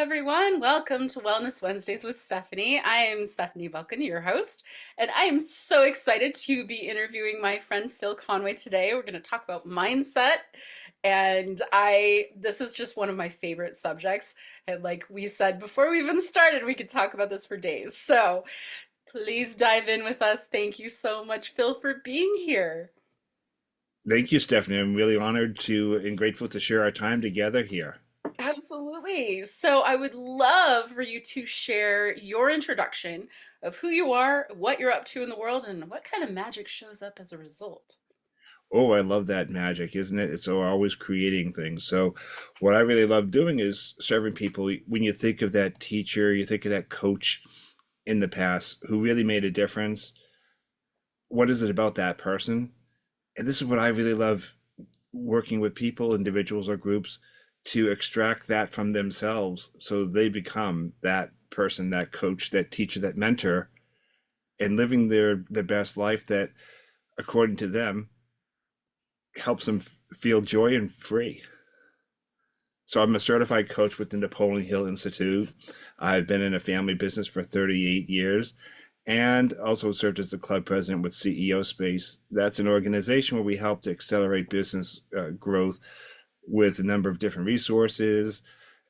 everyone. Welcome to Wellness Wednesdays with Stephanie. I am Stephanie Vulcan, your host, and I am so excited to be interviewing my friend Phil Conway today. We're going to talk about mindset, and this is just one of my favorite subjects. And like we said before we even started, we could talk about this for days. So please dive in with us. Thank you so much, Phil, for being here. Thank you, Stephanie. I'm really honored to and grateful to share our time together here. Absolutely. So I would love for you to share your introduction of who you are, what you're up to in the world, and what kind of magic shows up as a result. Oh, I love that magic, isn't it? It's always creating things. So, what I really love doing is serving people. When you think of that teacher, you think of that coach in the past who really made a difference. What is it about that person? And this is what I really love working with people, individuals, or groups to extract that from themselves so they become that person, that coach, that teacher, that mentor, and living their best life that, according to them, helps them feel joy and free. So I'm a certified coach with the Napoleon Hill Institute. I've been in a family business for 38 years and also served as the club president with CEO Space. That's an organization where we help to accelerate business growth with a number of different resources.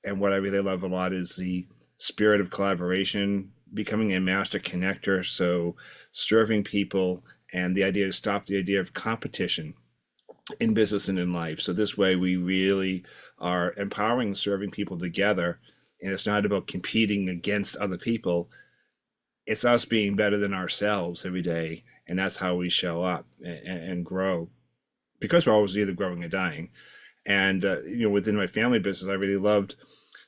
And what I really love a lot is the spirit of collaboration, becoming a master connector. So serving people and the idea to stop the idea of competition in business and in life. So this way we really are empowering, serving people together. And it's not about competing against other people. It's us being better than ourselves every day. And that's how we show up and grow because we're always either growing or dying. And, within my family business, I really loved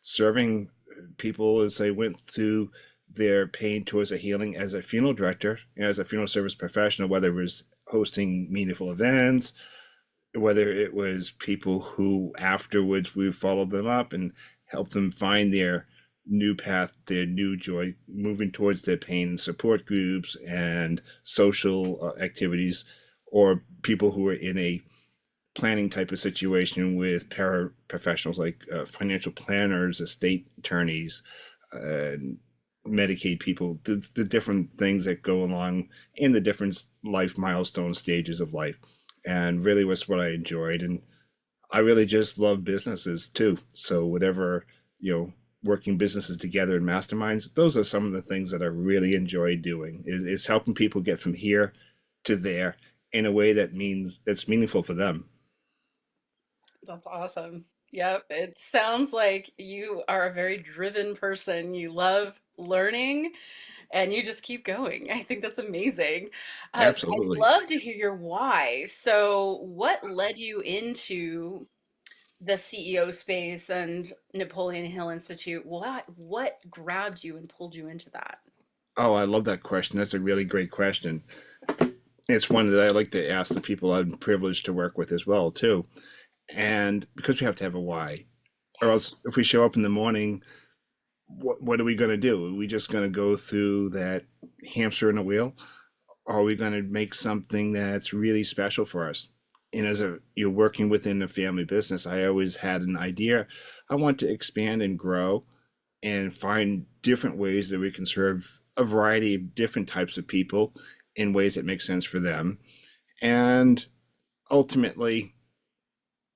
serving people as they went through their pain towards a healing as a funeral director and as a funeral service professional, whether it was hosting meaningful events, whether it was people who afterwards we followed them up and helped them find their new path, their new joy, moving towards their pain and support groups and social activities, or people who are in a planning type of situation with paraprofessionals like financial planners, estate attorneys, uh, Medicaid people, the different things that go along in the different life milestone stages of life. And really was what I enjoyed. And I really just love businesses too. So whatever, working businesses together in masterminds, those are some of the things that I really enjoy doing is helping people get from here to there in a way that means it's meaningful for them. That's awesome. Yep, it sounds like you are a very driven person. You love learning and you just keep going. I think that's amazing. I'd Absolutely. love to hear your why. So, what led you into the CEO space and Napoleon Hill Institute? What grabbed you and pulled you into that? Oh, I love that question. That's a really great question. It's one that I like to ask the people I'm privileged to work with as well, too. And because we have to have a why, or else if we show up in the morning, what are we going to do? Are we just going to go through that hamster in a wheel? Or are we going to make something that's really special for us? And as you're working within a family business, I always had an idea. I want to expand and grow and find different ways that we can serve a variety of different types of people in ways that make sense for them. And ultimately,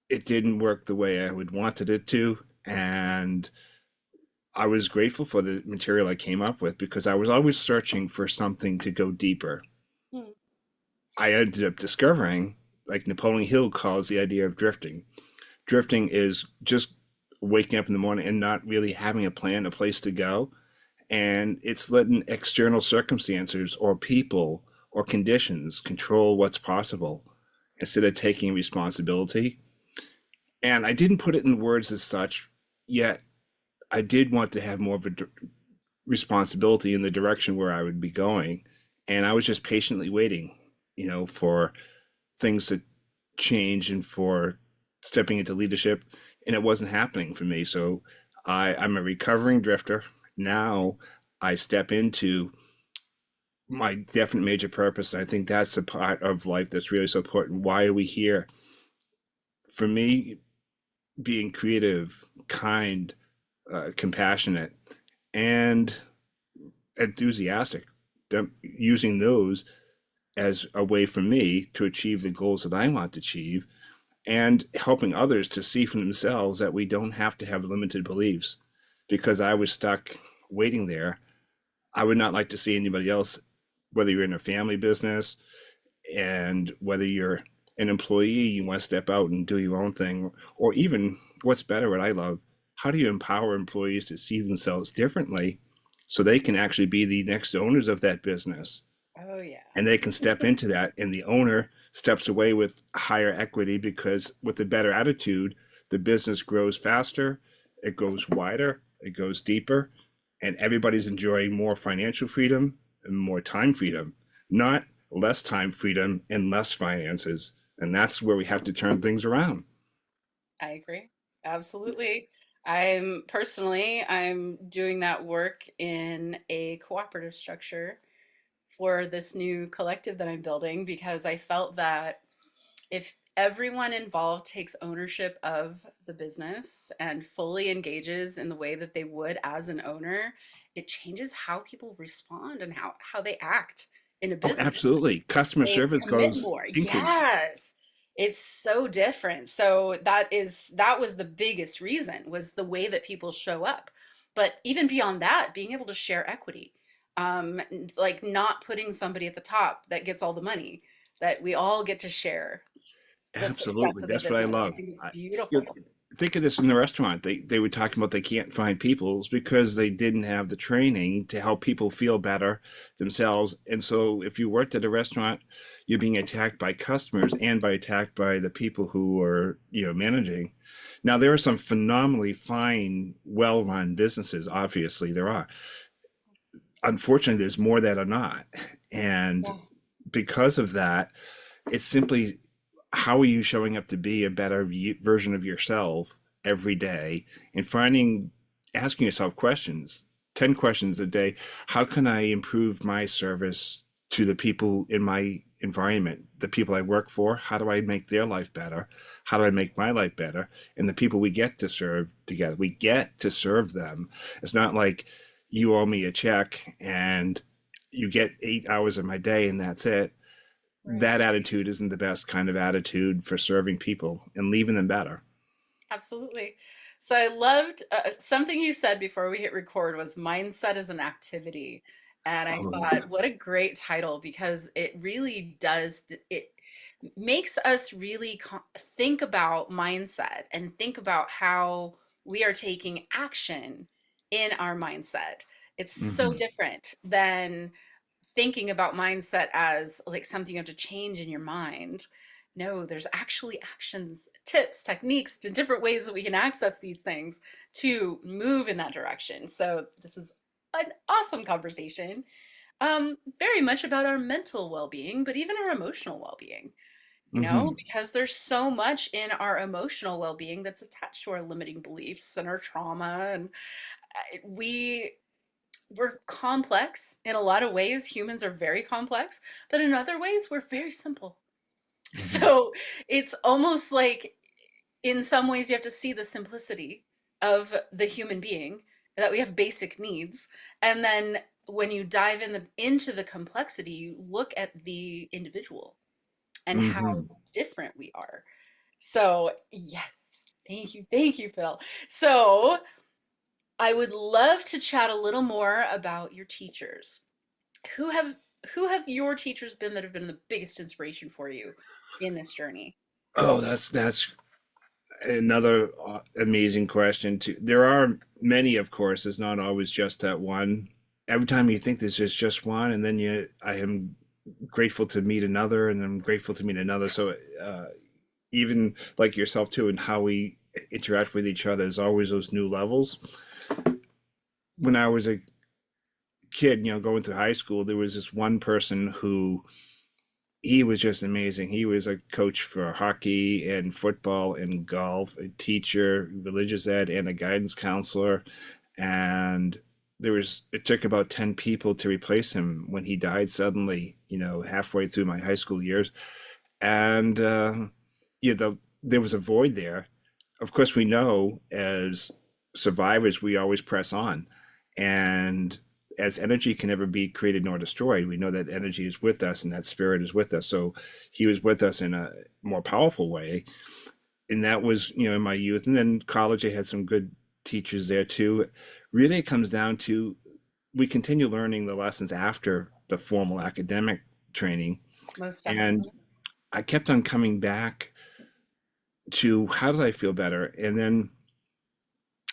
it didn't work the way I would wanted it to. And I was grateful for the material I came up with because I was always searching for something to go deeper. Hmm. I ended up discovering, like Napoleon Hill calls the idea of drifting. Drifting is just waking up in the morning and not really having a plan, a place to go. And it's letting external circumstances or people or conditions control what's possible instead of taking responsibility. And I didn't put it in words as such, yet I did want to have more of a responsibility in the direction where I would be going. And I was just patiently waiting, for things to change and for stepping into leadership. And it wasn't happening for me. So I'm a recovering drifter. Now I step into my definite major purpose. I think that's a part of life that's really so important. Why are we here? For me, being creative, kind, compassionate, and enthusiastic. Using those as a way for me to achieve the goals that I want to achieve, and helping others to see for themselves that we don't have to have limited beliefs. Because I was stuck waiting there. I would not like to see anybody else, whether you're in a family business and whether you're an employee, you want to step out and do your own thing, or even what's better, what I love, how do you empower employees to see themselves differently so they can actually be the next owners of that business, Oh yeah. and they can step into that, and the owner steps away with higher equity because with a better attitude, the business grows faster, it goes wider, it goes deeper, and everybody's enjoying more financial freedom and more time freedom, not less time freedom and less finances. And that's where we have to turn things around. I agree. Absolutely. I'm doing that work in a cooperative structure for this new collective that I'm building because I felt that if everyone involved takes ownership of the business and fully engages in the way that they would as an owner, it changes how people respond and how they act in a Oh, business. absolutely. Customer They service commit goes more. increase. Yes. It's so different. So that was the biggest reason was the way that people show up. But even beyond that, being able to share equity, like not putting somebody at the top that gets all the money, that we all get to share the success Absolutely. of the That's what I business. I love. think it's You beautiful. know, think of this in the restaurant. They were talking about they can't find people because they didn't have the training to help people feel better themselves. And so if you worked at a restaurant, you're being attacked by customers and by attacked by the people who are, managing. Now there are some phenomenally fine, well-run businesses. Obviously, there are. Unfortunately, there's more that are not. And Yeah. because of that, it's simply how are you showing up to be a better version of yourself every day, and asking yourself questions, 10 questions a day. How can I improve my service to the people in my environment, the people I work for? How do I make their life better? How do I make my life better? And the people we get to serve together, we get to serve them. It's not like you owe me a check and you get 8 hours of my day and that's it. Right. That attitude isn't the best kind of attitude for serving people and leaving them better. Absolutely. So I loved something you said before we hit record was mindset as an activity. And I Oh yeah. thought, what a great title because it really does, it makes us really think about mindset and think about how we are taking action in our mindset. It's so Hmm. different than thinking about mindset as like something you have to change in your mind. No, there's actually actions, tips, techniques, to different ways that we can access these things to move in that direction. So this is an awesome conversation. Very much about our mental well-being, but even our emotional well-being, Hmm. because there's so much in our emotional well-being that's attached to our limiting beliefs and our trauma. And we we're complex in a lot of ways. Humans are very complex, but in other ways, we're very simple. Hmm. So it's almost like, in some ways, you have to see the simplicity of the human being, that we have basic needs. And then when you dive into the complexity, you look at the individual and how Hmm. different we are. So, yes, thank you, Phil. So, I would love to chat a little more about your teachers. Who have who have your teachers been that have been the biggest inspiration for you in this journey? Oh, that's another amazing question too. There are many, of course. It's not always just that one. Every time you think there's just one, and then I am grateful to meet another, and I'm grateful to meet another. So even like yourself too, and how we interact with each other, there's always those new levels. When I was a kid, going through high school, there was this one person who he was just amazing. He was a coach for hockey and football and golf, a teacher, religious ed, and a guidance counselor. And it took about 10 people to replace him when he died suddenly, halfway through my high school years. And, there was a void there. Of course, we know as survivors, we always press on. And as energy can never be created nor destroyed, we know that energy is with us and that spirit is with us. So he was with us in a more powerful way. And that was, in my youth. And then college, I had some good teachers there too. Really, it comes down to we continue learning the lessons after the formal academic training. Most And definitely. I kept on coming back to how did I feel better? And then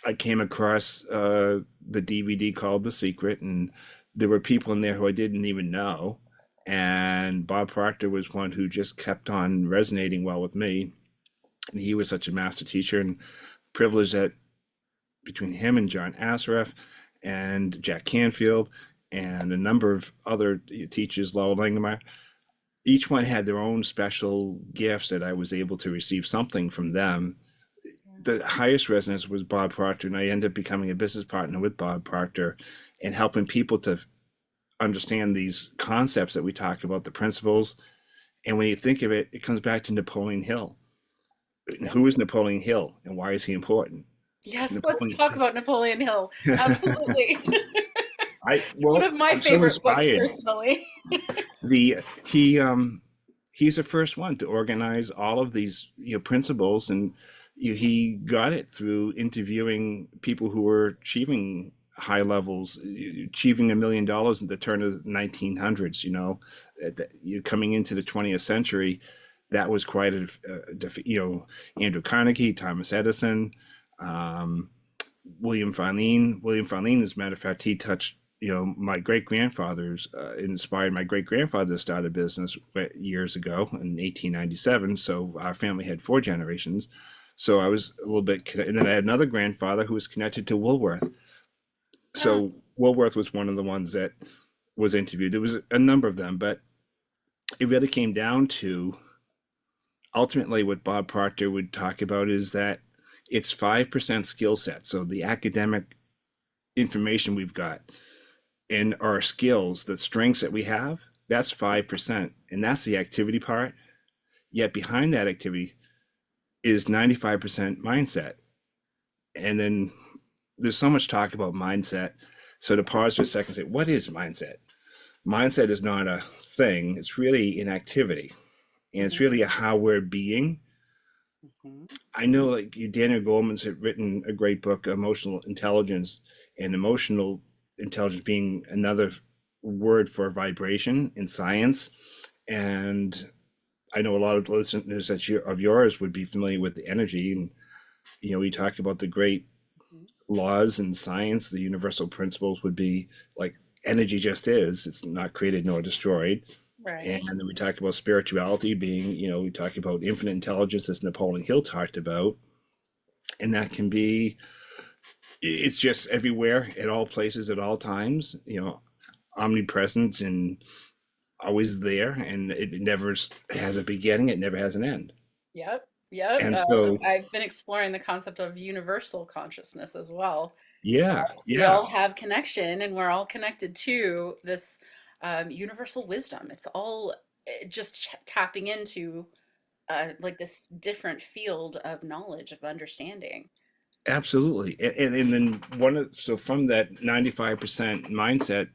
I came across the DVD called The Secret, and there were people in there who I didn't even know. And Bob Proctor was one who just kept on resonating well with me. And he was such a master teacher, and privileged that between him and John Assaraf and Jack Canfield and a number of other teachers, Lowell Langemeyer, each one had their own special gifts that I was able to receive something from them. The highest resonance was Bob Proctor, and I ended up becoming a business partner with Bob Proctor and helping people to understand these concepts that we talk about, the principles. And when you think of it, it comes back to Napoleon Hill. Who is Napoleon Hill and why is he important? Yes, let's Napoleon, talk about Napoleon Hill. Absolutely. One of my I'm so favorite books inspired. personally. The he's the first one to organize all of these principles, and he got it through interviewing people who were achieving high levels, achieving $1 million at the turn of the 1900s. You coming into the 20th century, that was quite Andrew Carnegie, Thomas Edison, um, William Farlene. William Farlene, as a matter of fact, he touched my great grandfather's inspired my great grandfather to start a business years ago in 1897. So our family had four generations. So I was a little bit, and then I had another grandfather who was connected to Woolworth. Ah, So Woolworth was one of the ones that was interviewed. There was a number of them, but it really came down to ultimately what Bob Proctor would talk about is that it's 5% skill set. So the academic information we've got and our skills, the strengths that we have, that's 5%. And that's the activity part. Yet behind that activity is 95% mindset. And then there's so much talk about mindset. So to pause for a second and say, what is mindset? Mindset is not a thing, it's really an activity. And it's mhm, really a how we're being. mhm. I know like Daniel Goleman's had written a great book, Emotional Intelligence, and emotional intelligence being another word for vibration in science. And I know a lot of listeners of yours would be familiar with the energy. And, we talk about the great laws in science, the universal principles would be like energy just is, it's not created nor destroyed. And Right. then we talk about spirituality being, we talk about infinite intelligence, as Napoleon Hill talked about. And that can be, it's just everywhere, at all places, at all times, omnipresent and always there. And it never has a beginning, it never has an end. Yep. Yep. And so, I've been exploring the concept of universal consciousness as well. yeah, We yeah, all have connection and we're all connected to this universal wisdom. It's all just tapping into like this different field of knowledge, of understanding. absolutely. And then so from that 95% mindset,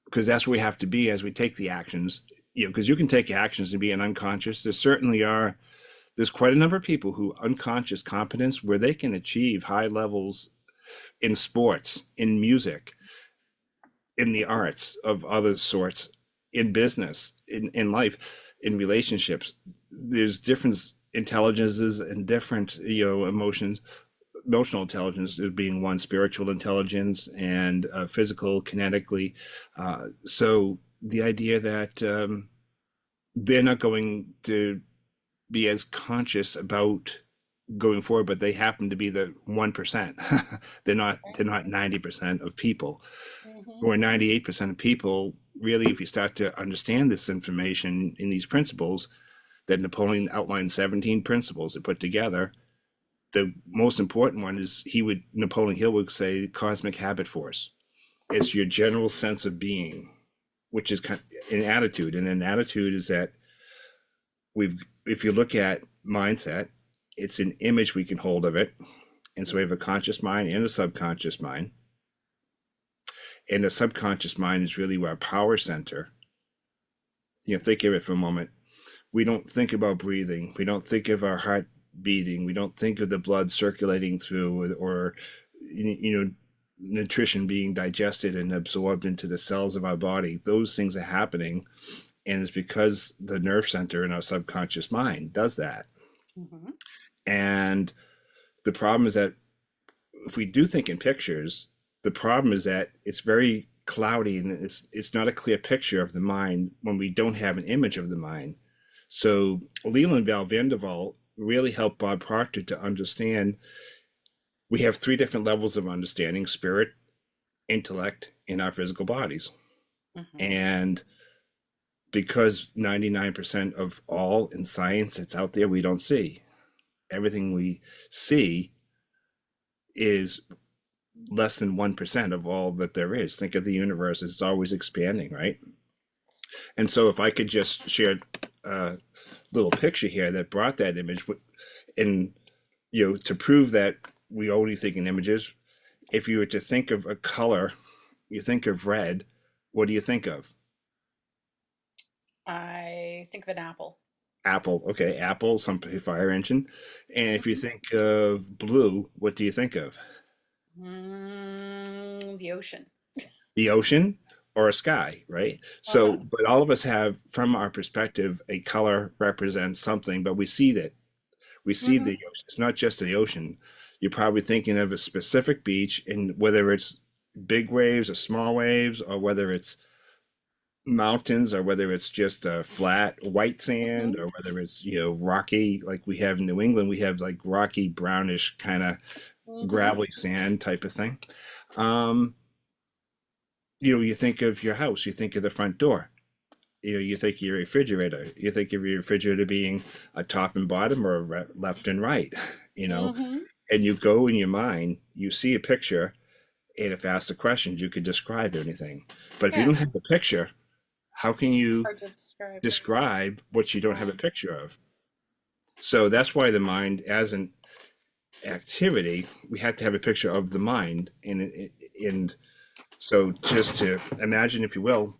because that's where we have to be as we take the actions, because you can take actions and be an unconscious. There's quite a number of people who unconscious competence where they can achieve high levels in sports, in music, in the arts of other sorts, in business, in life, in relationships. There's different intelligences and different, emotional intelligence is being one, spiritual intelligence, and physical, kinetically. So the idea that they're not going to be as conscious about going forward, but they happen to be the 1%. They're not 90% of people, Hmm. or 98% of people. Really, if you start to understand this information in these principles, that Napoleon outlined 17 principles to put together. The most important one is Napoleon Hill would say cosmic habit force. It's your general sense of being, which is kind of an attitude. And an attitude is that if you look at mindset, it's an image we can hold of it. And so we have a conscious mind and a subconscious mind. And the subconscious mind is really our power center. Think of it for a moment. We don't think about breathing. We don't think of our heart beating. We don't think of the blood circulating through, or nutrition being digested and absorbed into the cells of our body. Those things are happening, and it's because the nerve center in our subconscious mind does that. Mm-hmm. And the problem is that if we do think in pictures, the problem is that it's very cloudy, and it's not a clear picture of the mind when we don't have an image of the mind. So Leland Val Vanderval really helped Bob Proctor to understand we have three different levels of understanding: spirit, intellect, and our physical bodies. Mm-hmm. And because 99% of all in science that's out there, we don't see. Everything we see is less than 1% of all that there is. Think of the universe, it's always expanding, right? And so if I could just share a little picture here that brought that image, and to prove that we only think in images. If you were to think of a color, you think of red, what do you think of? I think of an apple. Apple. Okay, apple, some fire engine. And if you Mm-hmm. think of blue, what do you think of? The ocean. The ocean or a sky, right? So, Uh-huh. but all of us have, from our perspective, a color represents something, but we see that. We see the Mm-hmm. ocean. It's not just the ocean. You're probably thinking of a specific beach, and whether it's big waves or small waves, or whether it's mountains, or whether it's just a flat white sand, Mm-hmm. or whether it's rocky like we have in New England. We have like rocky brownish kind of Mm-hmm. gravelly sand type of thing. um you think of your house, you think of the front door, you think of your refrigerator, you think of your refrigerator being a top and bottom, or a left and right. you know Mm-hmm. and you go in your mind, you see a picture, and if asked the questions, you could describe anything. But if you Yeah. don't have a picture, how can you Hard to describe. describe what you don't have a Um, picture of? So that's why the mind, as an activity, we have to have a picture of the mind. And so just to imagine, if you will,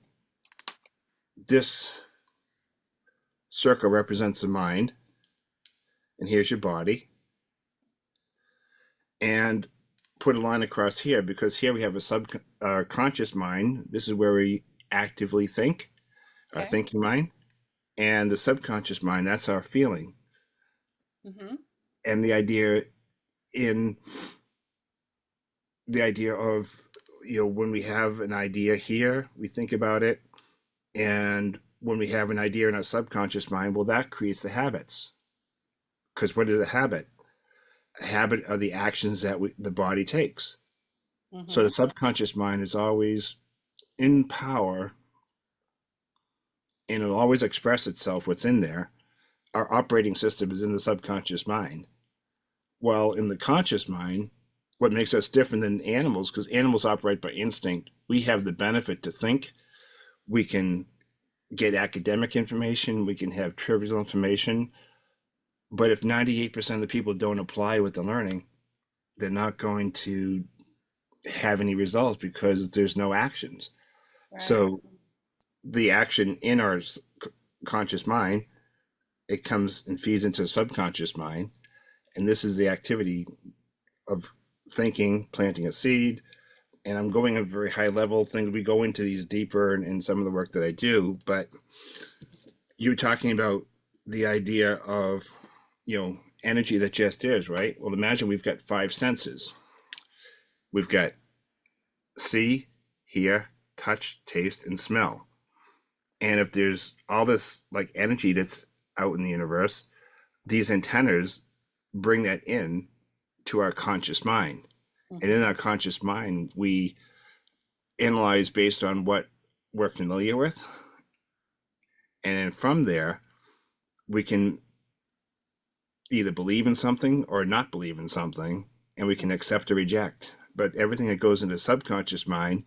this circle represents the mind, and here's your body, and put a line across here, because here we have a subconscious mind. This is where we actively think, our okay. thinking mind. And the subconscious mind, that's our feeling. Mm-hmm. And in the idea of, when we have an idea here, we think about it. And when we have an idea in our subconscious mind, well, that creates the habits. Because what is a habit? A habit are the actions that the body takes. So the Mm-hmm. subconscious mind is always in power, and it'll always express itself what's in there. Our operating system is in the subconscious mind. While in the conscious mind, what makes us different than animals, because animals operate by instinct, we have the benefit to think. We can get academic information, we can have trivial information. But if 98% of the people don't apply what they're learning, they're not going to have any results, because there's no actions. Right. So the action in our conscious mind, it comes and feeds into the subconscious mind. And this is the activity of thinking, planting a seed. And I'm going at a very high level thing. We go into these deeper in some of the work that I do, but you're talking about the idea of, energy that just is, right? Well, imagine we've got five senses. We've got see, hear, touch, taste, and smell. And if there's all this like energy that's out in the universe, these antennas bring that in to our conscious mind. And in Mm-hmm. our conscious mind, we analyze based on what we're familiar with. And then from there, we can either believe in something or not believe in something, and we can accept or reject. But everything that goes into the subconscious mind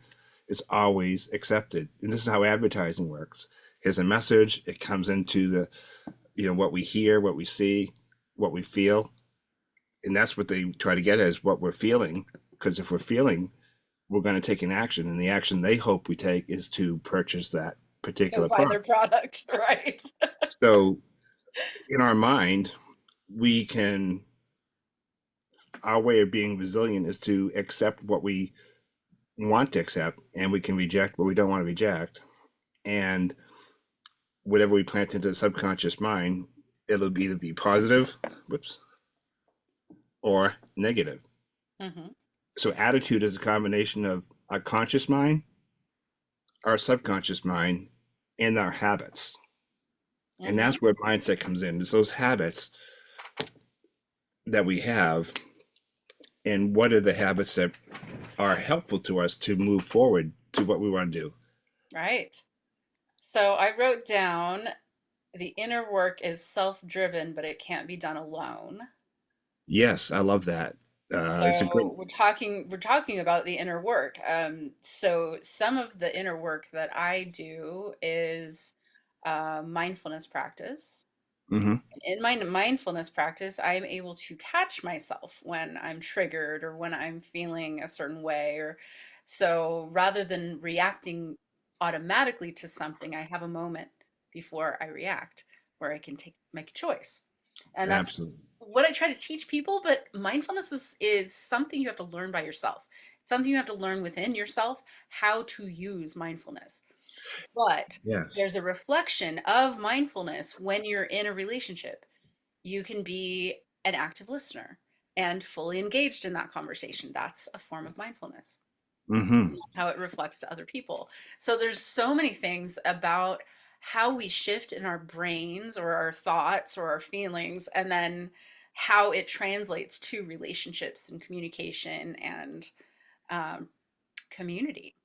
is always accepted. And this is how advertising works. Here's a message, it comes into the, what we hear, what we see, what we feel, And that's what they try to get at, is what we're feeling. Because if we're feeling, we're going to take an action, and the action they hope we take is to purchase that Go particular buy their product. product, right? So in our mind, we can, our way of being resilient is to accept what we want to accept, and we can reject what we don't want to reject. And whatever we plant into the subconscious mind, it'll either be positive, whoops, or negative. Hmm. So attitude is a combination of our conscious mind, our subconscious mind, and our habits. And Hmm. that's where mindset comes in. It's those habits that we have, and what are the habits that are helpful to us to move forward to what we want to do. Right. So I wrote down the inner work is self-driven, but it can't be done alone. Yes, I love that. It's a great. So we're talking about the inner work. So some of the inner work that I do is mindfulness practice. Hmm. In my mindfulness practice, I am able to catch myself when I'm triggered or when I'm feeling a certain way. Or so rather than reacting automatically to something, I have a moment before I react where I can make a choice. And that's Absolutely. what I try to teach people. But mindfulness is something you have to learn by yourself. It's something you have to learn within yourself how to use mindfulness. But Yes. there's a reflection of mindfulness when you're in a relationship. You can be an active listener and fully engaged in that conversation. That's a form of mindfulness, Hmm. how it reflects to other people. So there's so many things about how we shift in our brains or our thoughts or our feelings, and then how it translates to relationships and communication and um, community.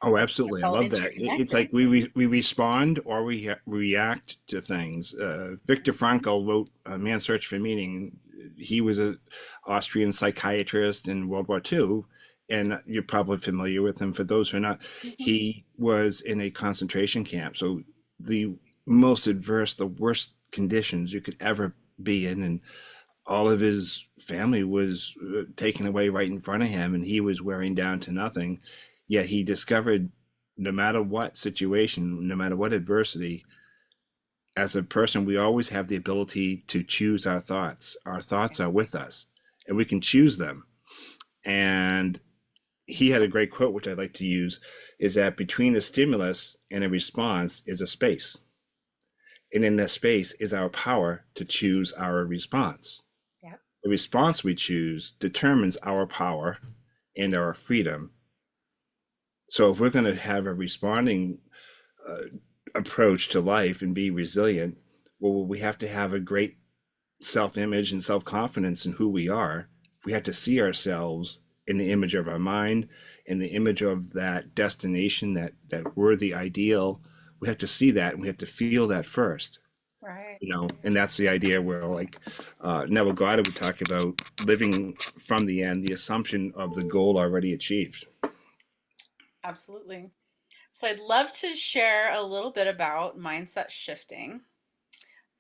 Oh, It's absolutely. I all love that. It's interconnected. like we respond or we react to things. Viktor Frankl wrote Man's Search for Meaning. He was a Austrian psychiatrist in World War II, and you're probably familiar with him. For those who are not, Mhm. he was in a concentration camp. So the most adverse, the worst conditions you could ever be in, and all of his family was taken away right in front of him, and he was wearing down to nothing. Yet he discovered, no matter what situation, no matter what adversity, as a person, we always have the ability to choose our thoughts. Our thoughts are with us, and we can choose them. And he had a great quote, which I'd like to use, is that between a stimulus and a response is a space. And in that space is our power to choose our response. Yep. The response we choose determines our power and our freedom. So if we're going to have a responding uh, approach to life and be resilient, well, we have to have a great self-image and self-confidence in who we are. We have to see ourselves in the image of our mind, in the image of that destination, that worthy ideal. We have to see that, and we have to feel that first. Right. And that's the idea where, like, Neville Goddard would talk about living from the end, the assumption of the goal already achieved. Absolutely. So I'd love to share a little bit about mindset shifting.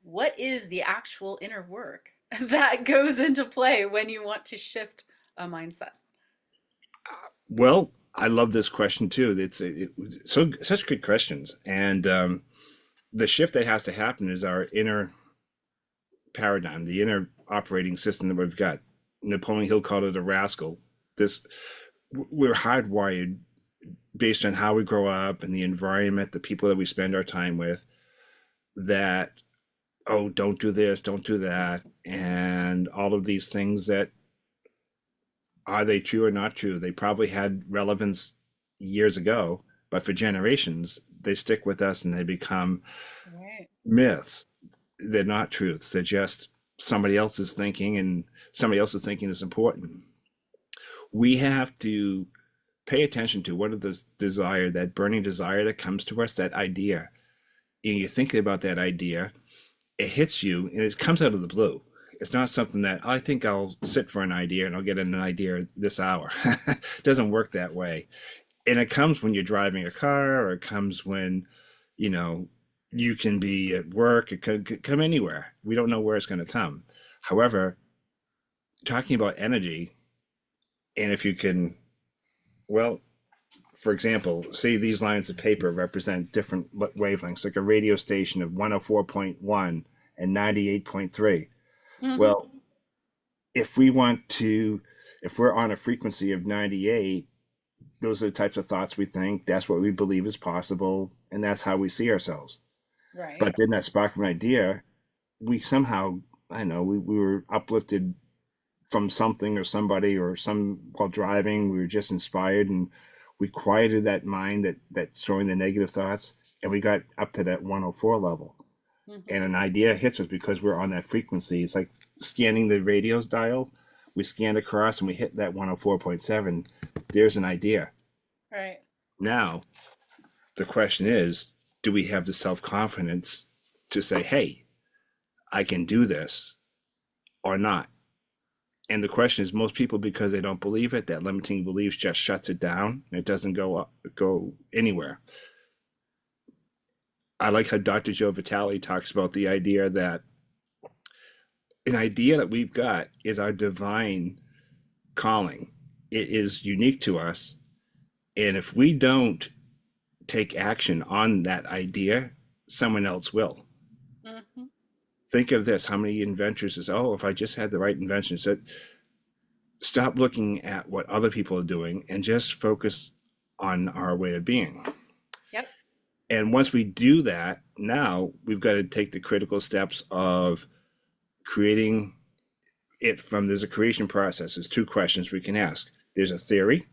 What is the actual inner work that goes into play when you want to shift a mindset? Well, I love this question too. So such good questions, and the shift that has to happen is our inner paradigm, the inner operating system that we've got. Napoleon Hill called it a rascal. This we're hardwired based on how we grow up and the environment, the people that we spend our time with. That, oh, don't do this, don't do that, and all of these things that, are they true or not true? They probably had relevance years ago, but for generations, they stick with us and they become Right. myths. They're not truths. They're just somebody else's thinking, and somebody else's thinking is important. We have to pay attention to what are the desire, that burning desire that comes to us, that idea. And you're thinking about that idea, it hits you, and it comes out of the blue. It's not something that, I think I'll sit for an idea and I'll get an idea this hour. It doesn't work that way. And it comes when you're driving a car, or it comes when, you know, you can be at work. It could come anywhere. We don't know where it's going to come. However, talking about energy, and if you can, well, for example, say these lines of paper represent different wavelengths, like a radio station of 104.1 and 98.3. Hmm. Well, if we want to, if we're on a frequency of 98, those are the types of thoughts we think. That's what we believe is possible, and that's how we see ourselves. Right. But then that spark of an idea, we somehow, I know, we were uplifted from something or somebody or some while driving. We were just inspired, and we quieted that mind that's throwing the negative thoughts, and we got up to that 104 level. And Hmm. an idea hits us because we're on that frequency. It's like scanning the radio's dial. We scan across and we hit that 104.7. There's an idea. Right. Now, the question is, do we have the self confidence to say, hey, I can do this or not? And the question is, most people, because they don't believe it, that limiting beliefs just shuts it down. And it doesn't go anywhere. I like how Dr. Joe Vitale talks about the idea that an idea that we've got is our divine calling. It is unique to us. And if we don't take action on that idea, someone else will. Hmm. Think of this, how many inventors is, oh, if I just had the right invention. So stop looking at what other people are doing and just focus on our way of being. Yep. And once we do that, now we've got to take the critical steps of creating it from, there's a creation process. There's two questions we can ask. There's a theory.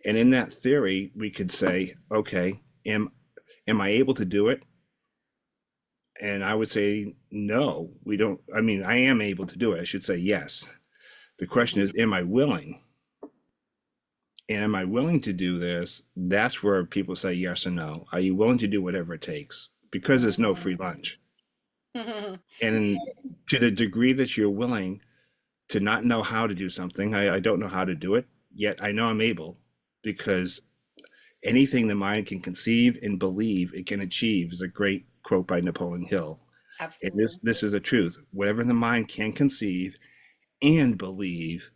And in that theory, we could say, okay, am I able to do it? And I would say, no, we don't. I mean, I am able to do it. I should say yes. The question is, am I willing? And am I willing to do this? That's where people say yes or no. Are you willing to do whatever it takes? Because there's no free lunch. Hmm. And to the degree that you're willing to not know how to do something, I don't know how to do it, yet I know I'm able, because anything the mind can conceive and believe it can achieve is a great quote by Napoleon Hill. And Absolutely. this is a truth. Whatever the mind can conceive and believe,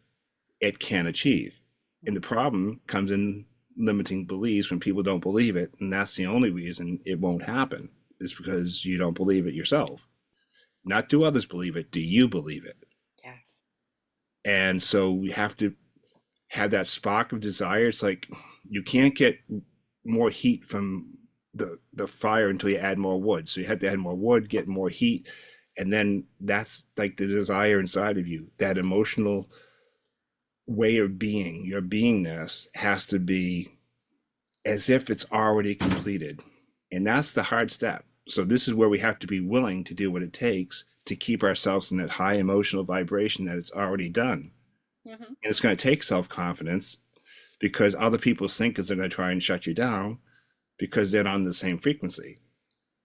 it can achieve. And the problem comes in limiting beliefs when people don't believe it. And that's the only reason it won't happen, is because you don't believe it yourself. Not do others believe it, do you believe it? Yes. And so we have to have that spark of desire. It's like you can't get more heat from the fire until you add more wood. So you have to add more wood, get more heat, and then that's like the desire inside of you. That emotional way of being, your beingness has to be as if it's already completed. And that's the hard step. So this is where we have to be willing to do what it takes to keep ourselves in that high emotional vibration that it's already done. Hmm. And it's going to take self-confidence, because other people's thinkers are going to try and shut you down because they're on the same frequency.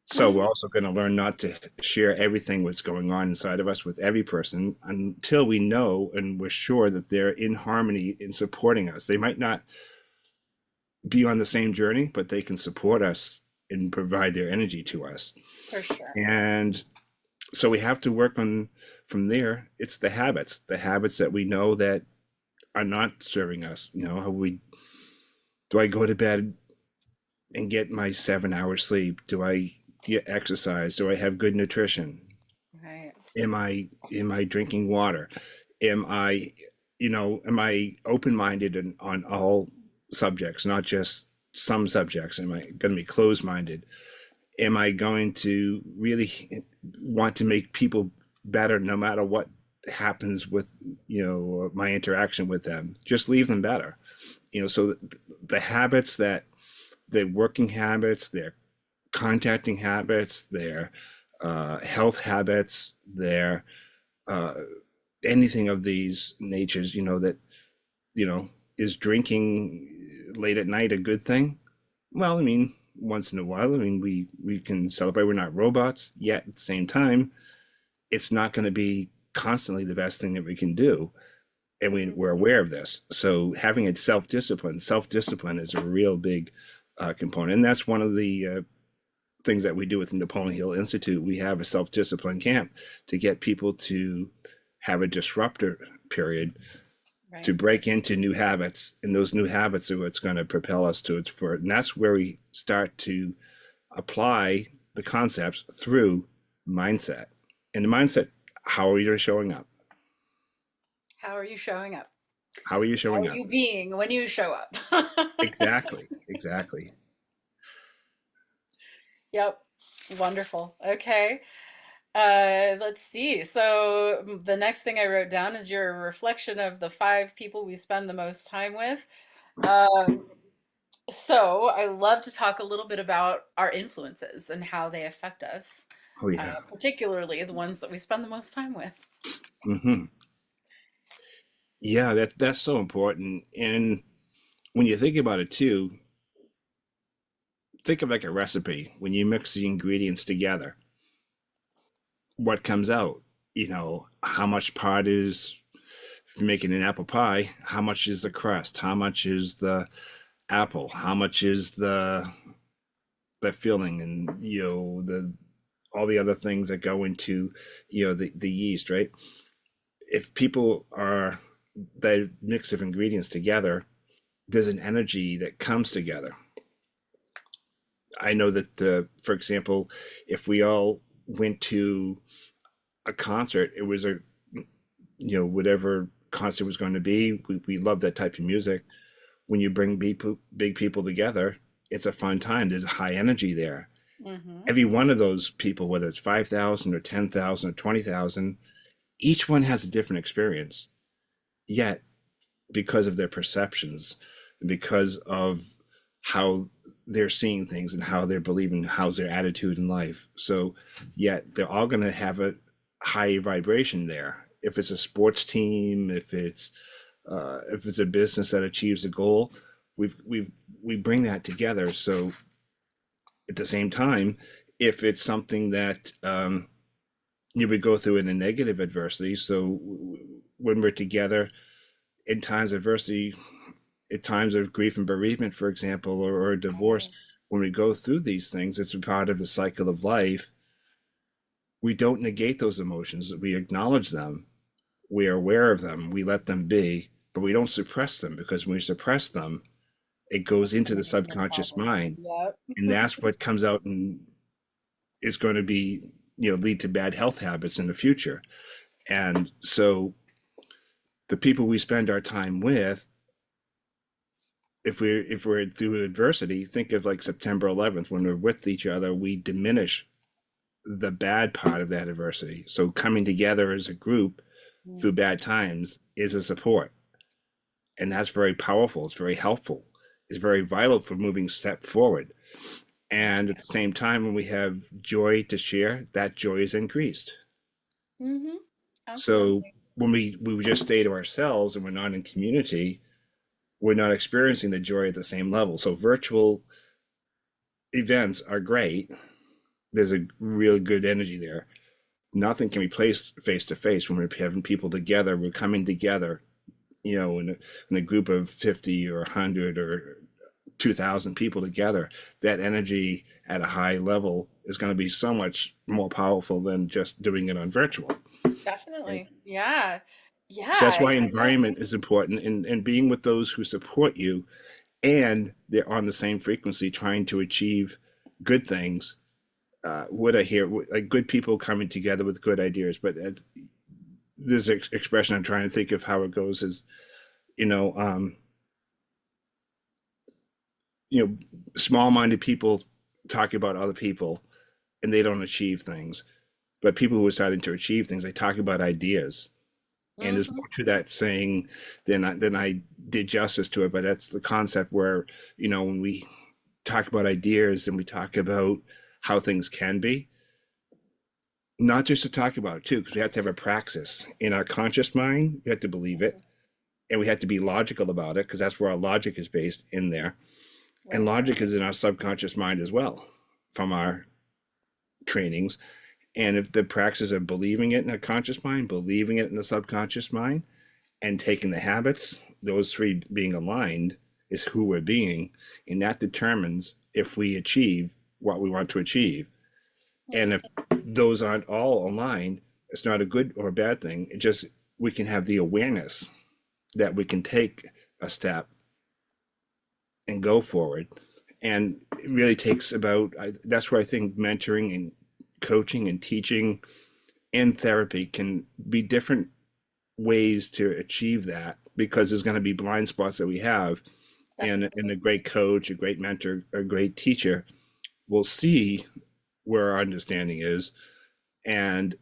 So we're Hmm. also going to learn not to share everything that's going on inside of us with every person until we know and we're sure that they're in harmony in supporting us. They might not be on the same journey, but they can support us and provide their energy to us. For sure. And so we have to work on, from there, it's the habits that we know that are not serving us. You know, how we, do I go to bed and get my 7 hours sleep? Do I get exercise? Do I have good nutrition? Right. Am I drinking water? Am I, am I open-minded on all subjects, not just some subjects? Am I going to be closed-minded? Am I going to really want to make people better no matter what happens with, my interaction with them? Just leave them better. So the habits, that the working habits, their contacting habits, their health habits, their uh, anything of these natures, that, you know, is drinking late at night a good thing? Well, I mean, once in a while, I mean, we can celebrate. We're not robots, yet at the same time, it's not going to be constantly the best thing that we can do. And we're Hmm. aware of this. So having a self-discipline is a real big component. And that's one of the things that we do with the Napoleon Hill Institute. We have a self-discipline camp to get people to have a disruptor period to Right. break into new habits, and those new habits are what's going to propel us to its for, and that's where we start to apply the concepts through mindset. And the mindset, how are you showing up? How are you showing up? How are you How showing are up? you being when you show up? Exactly, exactly. Yep. Wonderful. Okay. Let's see. So the next thing I wrote down is your reflection of the five people we spend the most time with. Um, so I love to talk a little bit about our influences and how they affect us, Oh yeah. particularly the ones that we spend the most time with. Hmm. Yeah, that's so important. And when you think about it too, think of like a recipe. When you mix the ingredients together, what comes out? How much part is, if you're making an apple pie, how much is the crust? How much is the apple? How much is the filling, and the all the other things that go into the yeast, right? If people are that mix of ingredients together, there's an energy that comes together. I know that, for example, if we all went to a concert, it was a whatever concert was going to be, we love that type of music. When you bring big people together, it's a fun time. There's a high energy there. Hmm. Every one of those people, whether it's 5,000 or 10,000 or 20,000, each one has a different experience. Yet, because of their perceptions, because of how they're seeing things and how they're believing, how's their attitude in life. So, yet they're all going to have a high vibration there. If it's a sports team, if it's a business that achieves a goal, we bring that together. So at the same time, if it's something that you would go through in a negative adversity, so when we're together in times of adversity, at times of grief and bereavement, for example, or a divorce, Right. when we go through these things, it's a part of the cycle of life. We don't negate those emotions. We acknowledge them. We are aware of them. We let them be, but we don't suppress them, because when we suppress them, it goes That's into when the it becomes a subconscious problem. mind, and Yep. that's what comes out and is going to be, lead to bad health habits in the future. And so the people we spend our time with, if we're through adversity, think of like September 11th. When we're with each other, we diminish the bad part of that adversity. So coming together as a group through Mm. bad times is a support, and that's very powerful. It's very helpful. It's very vital for moving step forward. And at the same time, when we have joy to share, that joy is increased. Hmm. So Absolutely. when we just stay to ourselves and we're not in community, we're not experiencing the joy at the same level. So virtual events are great. There's a really good energy there. Nothing can replace face to face. When we're having people together, we're coming together, in a group of 50 or 100 or 2,000 people together. That energy at a high level is going to be so much more powerful than just doing it on virtual. Right? Definitely. Yeah. So Yeah. that's why environment is important, and being with those who support you and they're on the same frequency trying to achieve good things. What I hear, like good people coming together with good ideas. But this expression I'm trying to think of how it goes is, you know, um, you know, small-minded people talk about other people and they don't achieve things. But people who are starting to achieve things, they talk about ideas. And there's Hmm. more to that saying than I did justice to it. But that's the concept where, when we talk about ideas and we talk about how things can be, not just to talk about it too, because we have to have a praxis in our conscious mind. We have to believe it, and we have to be logical about it, because that's where our logic is based in there. And Right. logic is in our subconscious mind as well, from our trainings. And if the praxis of believing it in a conscious mind, believing it in the subconscious mind, and taking the habits, those three being aligned, is who we're being. And that determines if we achieve what we want to achieve. And Hmm. if those aren't all aligned, It's not a good or a bad thing. It just, we can have the awareness that we can take a step and go forward. And it really takes about, that's where I think mentoring and coaching and teaching and therapy can be different ways to achieve that, because there's going to be blind spots that we have. And a Definitely. great coach, a great mentor, a great teacher will see where our understanding is and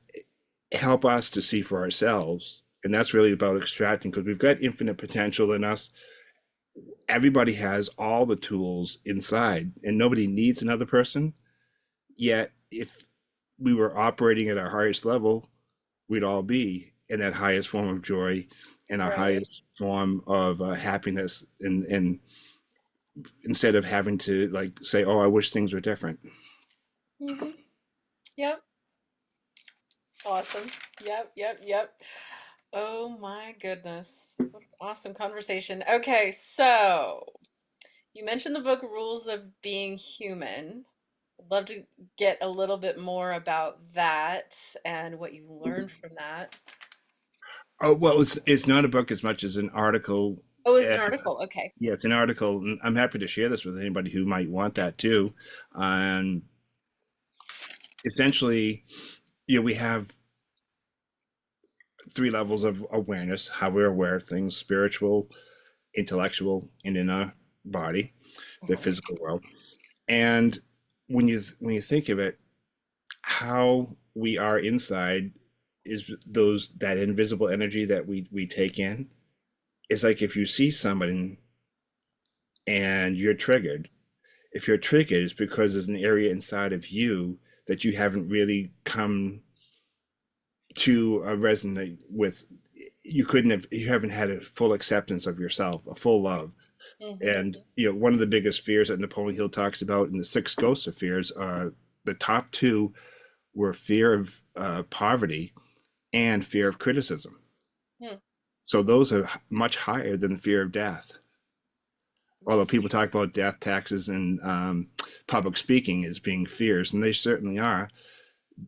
help us to see for ourselves. And that's really about extracting, because we've got infinite potential in us. Everybody has all the tools inside, and nobody needs another person. Yet, if we were operating at our highest level, we'd all be in that highest form of joy and our Right. highest form of happiness. And instead of having to like say, "Oh, I wish things were different." Hmm. Yep. Awesome. Yep, yep, yep. Oh my goodness. What an awesome conversation. Okay, so you mentioned the book Rules of Being Human. I'd love to get a little bit more about that and what you learned from that. Oh well, it's not a book as much as an article. Oh, it's Uh, an article. Okay. yeah, it's an article, and I'm happy to share this with anybody who might want that too. And essentially, we have three levels of awareness: how we're aware of things, spiritual, intellectual, and in our body, the Mhm. physical world. And when you think of it, how we are inside is those that invisible energy that we take in. It's like if you see somebody and you're triggered. If you're triggered, it's because there's an area inside of you that you haven't really come to resonate with. You haven't had a full acceptance of yourself, a full love. Mhm. And one of the biggest fears that Napoleon Hill talks about in the six ghosts of fears are the top two were fear of poverty and fear of criticism. Hmm. So those are much higher than fear of death. Although people Interesting. talk about death, taxes, and public speaking as being fears, and they certainly are.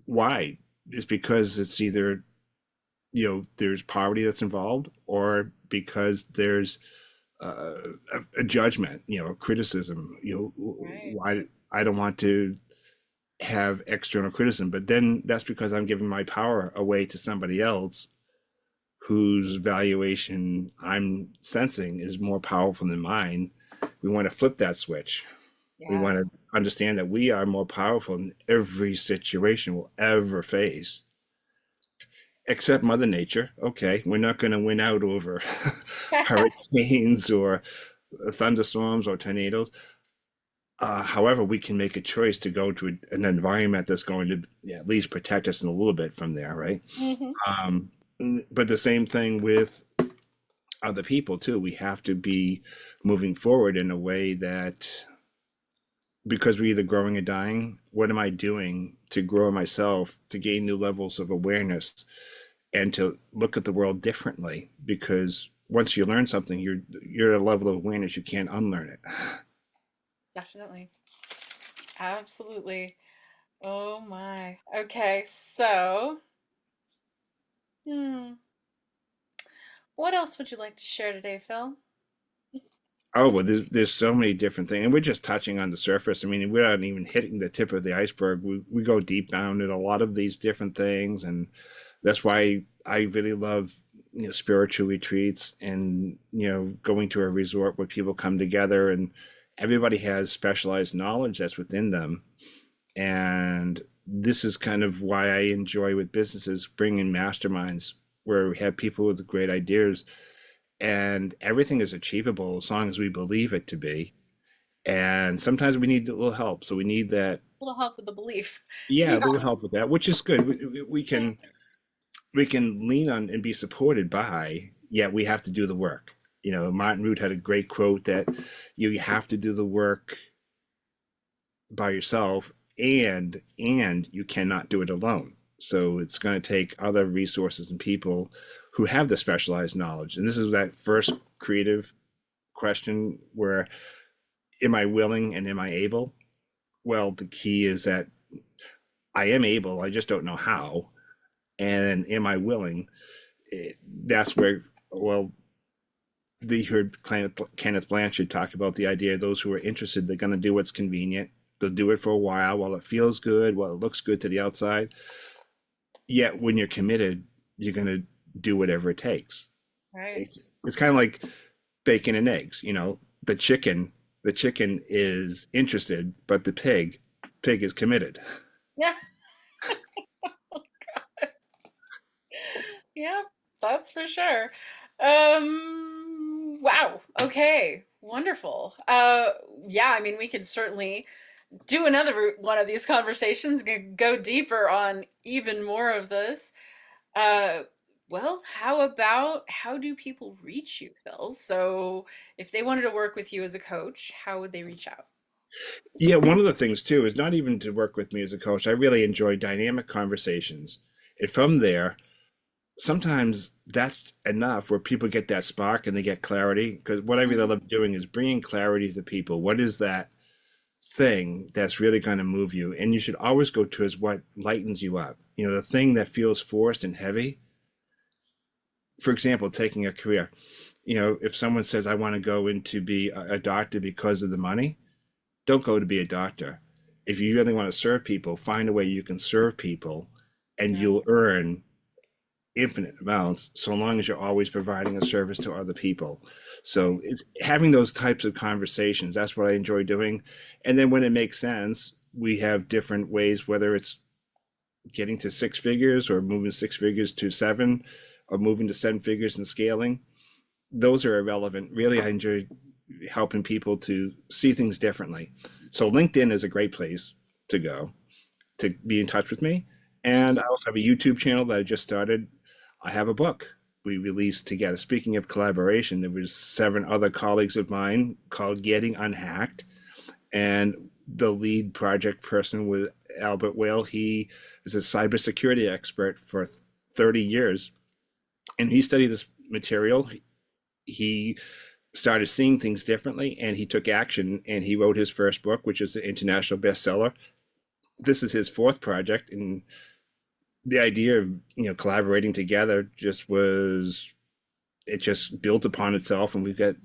Why? It's because it's either there's poverty that's involved, or because there's uh, a judgment, a criticism. Right. Why I don't want to have external criticism, but then that's because I'm giving my power away to somebody else whose valuation I'm sensing is more powerful than mine. We want to flip that switch. We want to Yes. understand that we are more powerful in every situation we'll ever face, except Mother Nature. Okay, we're not going to win out over hurricanes or thunderstorms or tornadoes. However, we can make a choice to go to an environment that's going to at least protect us in a little bit from there, right? Hmm. Um, but the same thing with other people too. We have to be moving forward in a way that, because we're either growing or dying, what am I doing to grow myself, to gain new levels of awareness, and to look at the world differently? Because once you learn something, you're at a level of awareness you can't unlearn it. Definitely. Absolutely. Oh my. Okay, so, hmm, what else would you like to share today, Phil? Oh well, there's so many different things, and we're just touching on the surface. I mean, we're not even hitting the tip of the iceberg. We go deep down in a lot of these different things, and that's why I really love spiritual retreats, and going to a resort where people come together and everybody has specialized knowledge that's within them. And this is kind of why I enjoy with businesses bringing masterminds where we have people with great ideas, and everything is achievable as long as we believe it to be. And sometimes we need a little help, so we need that. A little help with the belief. Yeah, Yeah. a little help with that, which is good. We can lean on and be supported by, yet we have to do the work. Martin Root had a great quote that you have to do the work by yourself, and you cannot do it alone. So it's going to take other resources and people who have the specialized knowledge. And this is that first creative question where, am I willing and am I able? Well, the key is that I am able, I just don't know how. And am I willing? That's where, well, you heard Kenneth Blanchard talk about the idea of those who are interested, they're going to do what's convenient. They'll do it for a while it feels good, while it looks good to the outside. Yet when you're committed, you're going to do whatever it takes. Right. It's kind of like bacon and eggs. You know, the chicken is interested, but the pig is committed. Yeah. Yeah, that's for sure. Wow. Okay. Wonderful. Yeah, I mean, we could certainly do another one of these conversations, go deeper on even more of this. Uh, well, how about how do people reach you, Phil? So if they wanted to work with you as a coach, how would they reach out? Yeah, one of the things too is not even to work with me as a coach. I really enjoy dynamic conversations. And from there, sometimes that's enough where people get that spark and they get clarity. Because what I really Mhm. love doing is bringing clarity to people. What is that thing that's really going to move you? And you should always go towards what lightens you up. You know, the thing that feels forced and heavy. For example, taking a career. You know, if someone says, I want to go into be a doctor because of the money, don't go to be a doctor. If you really want to serve people, find a way you can serve people and Right. you'll earn infinite amounts so long as you're always providing a service to other people. So Right. it's having those types of conversations. That's what I enjoy doing. And then when it makes sense, we have different ways, whether it's getting to six figures or moving six figures to seven or moving to seven figures and scaling. Those are irrelevant. Really, I enjoy helping people to see things differently. So LinkedIn is a great place to go to be in touch with me. And I Hmm. also have a YouTube channel that I just started. I have a book we released together. Speaking of collaboration, there was seven other colleagues of mine called Getting Unhacked. And the lead project person was Albert Whale. He is a cybersecurity expert for 30 years. And he studied this material. He started seeing things differently and he took action and he wrote his first book, which is an international bestseller. This is his fourth project, and the idea of collaborating together just was it just built upon itself, and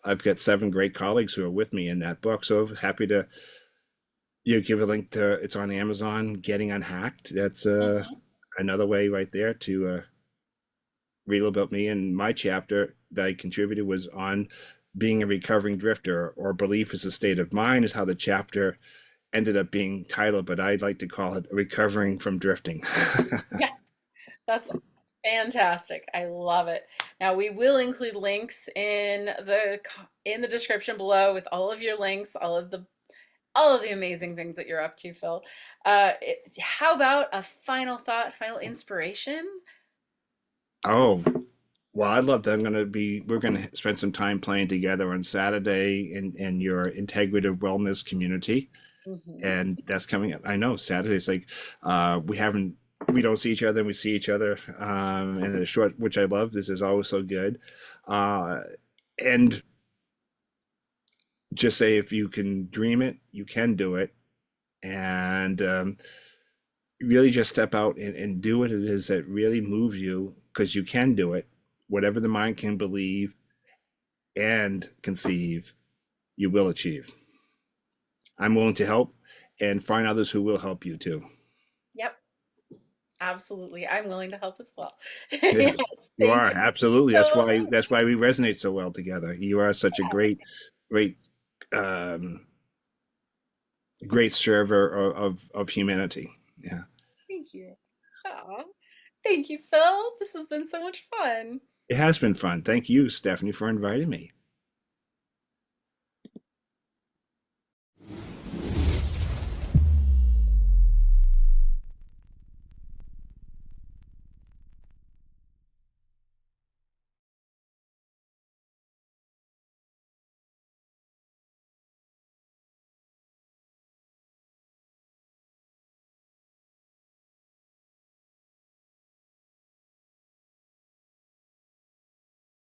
I've got seven great colleagues who are with me in that book. So happy to give a link to it's on Amazon. Getting Unhacked. That's Hmm. another way right there to read a little about me. And my chapter that I contributed was on being a recovering drifter, or belief is a state of mind, is how the chapter ended up being titled, but I'd like to call it recovering from drifting. Yes, that's fantastic. I love it. Now we will include links in the description below with all of your links, all of the amazing things that you're up to, Phil. How about a final thought, final inspiration? Oh, well, I'd love to. We're gonna spend some time playing together on Saturday in your integrative wellness community. Hmm. And that's coming up. I know Saturday's like, we don't see each other and we see each other, in a short, which I love. This is always so good. Uh, and just say, if you can dream it, you can do it. And really just step out and do what it is that really moves you, because you can do it. Whatever the mind can believe and conceive, you will achieve. I'm willing to help and find others who will help you too. Yep, absolutely. I'm willing to help as well. Yes, Yes, you thank are you absolutely. That's so why much. we resonate so well together. You are such a great, um, great server of humanity. Yeah, Thank you. Aw, thank you, Phil. This has been so much fun. it has been fun. Thank you, Stephanie, for inviting me.